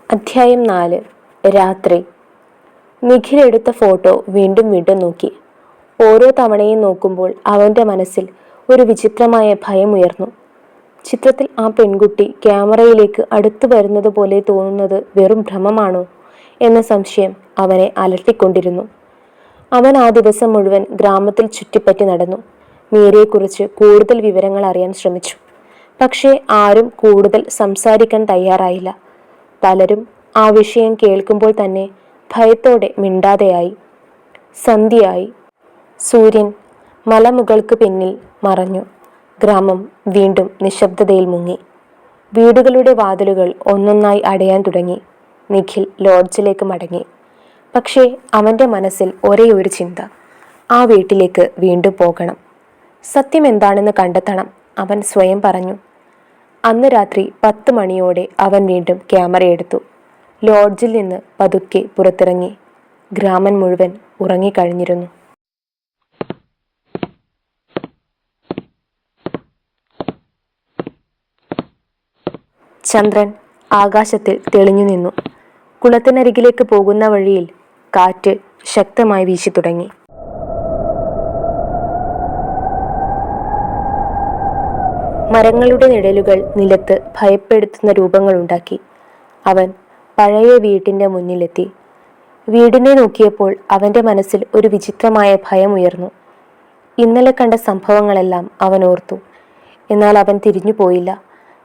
അധ്യായം 4. രാത്രി. നിഖിൽ എടുത്ത ഫോട്ടോ വീണ്ടും വീണ്ടും നോക്കി. ഓരോ തവണയും നോക്കുമ്പോൾ അവൻ്റെ മനസ്സിൽ ഒരു വിചിത്രമായ ഭയം ഉയർന്നു. ചിത്രത്തിൽ ആ പെൺകുട്ടി ക്യാമറയിലേക്ക് അടുത്തു വരുന്നത് പോലെ തോന്നുന്നത് വെറും ഭ്രമമാണോ എന്ന സംശയം അവനെ അലട്ടിക്കൊണ്ടിരുന്നു. അവൻ ആ ദിവസം മുഴുവൻ ഗ്രാമത്തിൽ ചുറ്റിപ്പറ്റി നടന്നു. മീരയെക്കുറിച്ച് കൂടുതൽ വിവരങ്ങൾ അറിയാൻ ശ്രമിച്ചു. പക്ഷേ ആരും കൂടുതൽ സംസാരിക്കാൻ തയ്യാറായില്ല. പലരും ആ വിഷയം കേൾക്കുമ്പോൾ തന്നെ ഭയത്തോടെ മിണ്ടാതെയായി. സന്ധ്യയായി. സൂര്യൻ മലമുകൾക്ക് പിന്നിൽ മറഞ്ഞു. ഗ്രാമം വീണ്ടും നിശബ്ദതയിൽ മുങ്ങി. വീടുകളുടെ വാതിലുകൾ ഒന്നൊന്നായി അടയാൻ തുടങ്ങി. നിഖിൽ ലോഡ്ജിലേക്ക് മടങ്ങി. പക്ഷേ അവൻ്റെ മനസ്സിൽ ഒരേ ഒരു ചിന്ത: ആ വീട്ടിലേക്ക് വീണ്ടും പോകണം. സത്യം എന്താണെന്ന് കണ്ടെത്തണം, അവൻ സ്വയം പറഞ്ഞു. അന്ന് രാത്രി 10 മണിയോടെ അവൻ വീണ്ടും ക്യാമറയെടുത്തു. ലോഡ്ജിൽ നിന്ന് പതുക്കെ പുറത്തിറങ്ങി. ഗ്രാമം മുഴുവൻ ഉറങ്ങിക്കഴിഞ്ഞിരുന്നു. ചന്ദ്രൻ ആകാശത്തിൽ തെളിഞ്ഞു നിന്നു. കുളത്തിനരികിലേക്ക് പോകുന്ന വഴിയിൽ കാറ്റ് ശക്തമായി വീശി തുടങ്ങി. മരങ്ങളുടെ നിഴലുകൾ നിലത്ത് ഭയപ്പെടുത്തുന്ന രൂപങ്ങളുണ്ടാക്കി. അവൻ പഴയ വീട്ടിൻ്റെ മുന്നിലെത്തി. വീടിനെ നോക്കിയപ്പോൾ അവൻ്റെ മനസ്സിൽ ഒരു വിചിത്രമായ ഭയം ഉയർന്നു. ഇന്നലെ കണ്ട സംഭവങ്ങളെല്ലാം അവൻ ഓർത്തു. എന്നാൽ അവൻ തിരിഞ്ഞു പോയില്ല.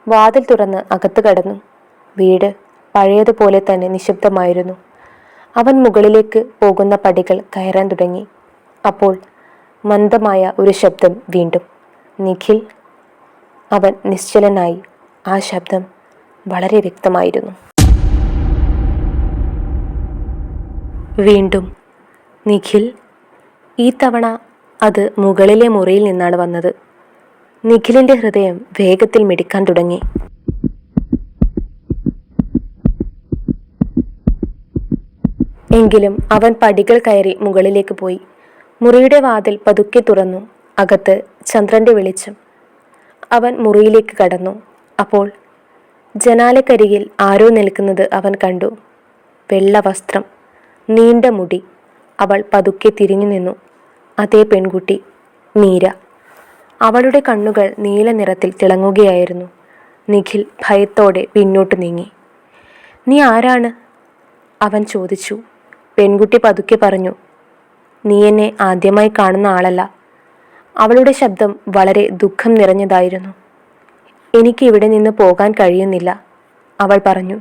വാതിൽ തുറന്ന് അകത്ത് കടന്നു. വീട് പഴയതുപോലെ തന്നെ നിശബ്ദമായിരുന്നു. അവൻ മുകളിലേക്ക് പോകുന്ന പടികൾ കയറാൻ തുടങ്ങി. അപ്പോൾ മന്ദമായ ഒരു ശബ്ദം വീണ്ടും. നിഖിൽ. അവൻ നിശ്ചലനായി. ആ ശബ്ദം വളരെ വ്യക്തമായിരുന്നു. വീണ്ടും നിഖിൽ. ഈ തവണ അത് മുകളിലെ മുറിയിൽ നിന്നാണ് വന്നത്. നിഖിലിൻ്റെ ഹൃദയം വേഗത്തിൽ മിടിക്കാൻ തുടങ്ങി. എങ്കിലും അവൻ പടികൾ കയറി മുകളിലേക്ക് പോയി. മുറിയുടെ വാതിൽ പതുക്കെ തുറന്നു. അകത്ത് ചന്ദ്രന്റെ വെളിച്ചം. അവൻ മുറിയിലേക്ക് കടന്നു. അപ്പോൾ ജനാലക്കരികിൽ ആരോ നിൽക്കുന്നത് അവൻ കണ്ടു. വെള്ള വസ്ത്രം, നീണ്ട മുടി. അവൾ പതുക്കെ തിരിഞ്ഞു നിന്നു. അതേ പെൺകുട്ടി, മീര. അവളുടെ കണ്ണുകൾ നീല നിറത്തിൽ തിളങ്ങുകയായിരുന്നു. നിഖിൽ ഭയത്തോടെ പിന്നോട്ട് നീങ്ങി. "നീ ആരാണ്?" അവൻ ചോദിച്ചു. പെൺകുട്ടി പതുക്കെ പറഞ്ഞു, "നീ എന്നെ ആദ്യമായി കാണുന്ന ആളല്ല." അവളുടെ ശബ്ദം വളരെ ദുഃഖം നിറഞ്ഞതായിരുന്നു. "എനിക്ക് ഇവിടെ നിന്ന് പോകാൻ കഴിയുന്നില്ല," അവൾ പറഞ്ഞു.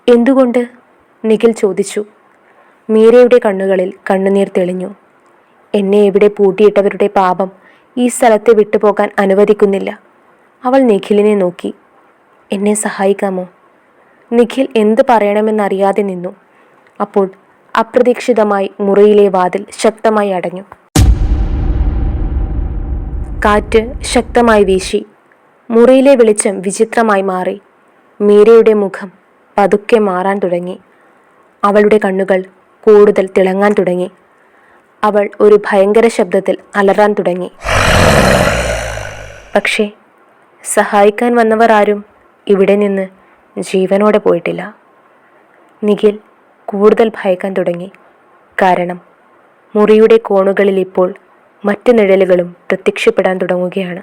"എന്തുകൊണ്ട്?" നിഖിൽ ചോദിച്ചു. മീരയുടെ കണ്ണുകളിൽ കണ്ണുനീർ തെളിഞ്ഞു. "എന്നെ ഇവിടെ പൂട്ടിയിട്ടവരുടെ പാപം ഈ സ്ഥലത്തെ വിട്ടുപോകാൻ അനുവദിക്കുന്നില്ല." അവൾ നിഖിലിനെ നോക്കി. "എന്നെ സഹായിക്കാമോ?" നിഖിൽ എന്ത് പറയണമെന്നറിയാതെ നിന്നു. അപ്പോൾ അപ്രതീക്ഷിതമായി മുറിയിലെ വാതിൽ ശക്തമായി അടഞ്ഞു. കാറ്റ് ശക്തമായി വീശി. മുറിയിലെ വെളിച്ചം വിചിത്രമായി മാറി. മീരയുടെ മുഖം പതുക്കെ മാറാൻ തുടങ്ങി. അവളുടെ കണ്ണുകൾ കൂടുതൽ തിളങ്ങാൻ തുടങ്ങി. അവൾ ഒരു ഭയങ്കര ശബ്ദത്തിൽ അലറാൻ തുടങ്ങി. പക്ഷേ സഹായിക്കാൻ വന്നവർ ആരും ഇവിടെ നിന്ന് ജീവനോടെ പോയിട്ടില്ല. നിഖിൽ കൂടുതൽ ഭയക്കാൻ തുടങ്ങി. കാരണം മുറിയുടെ കോണുകളിൽ ഇപ്പോൾ മറ്റ് നിഴലുകളും പ്രത്യക്ഷപ്പെടാൻ തുടങ്ങുകയാണ്.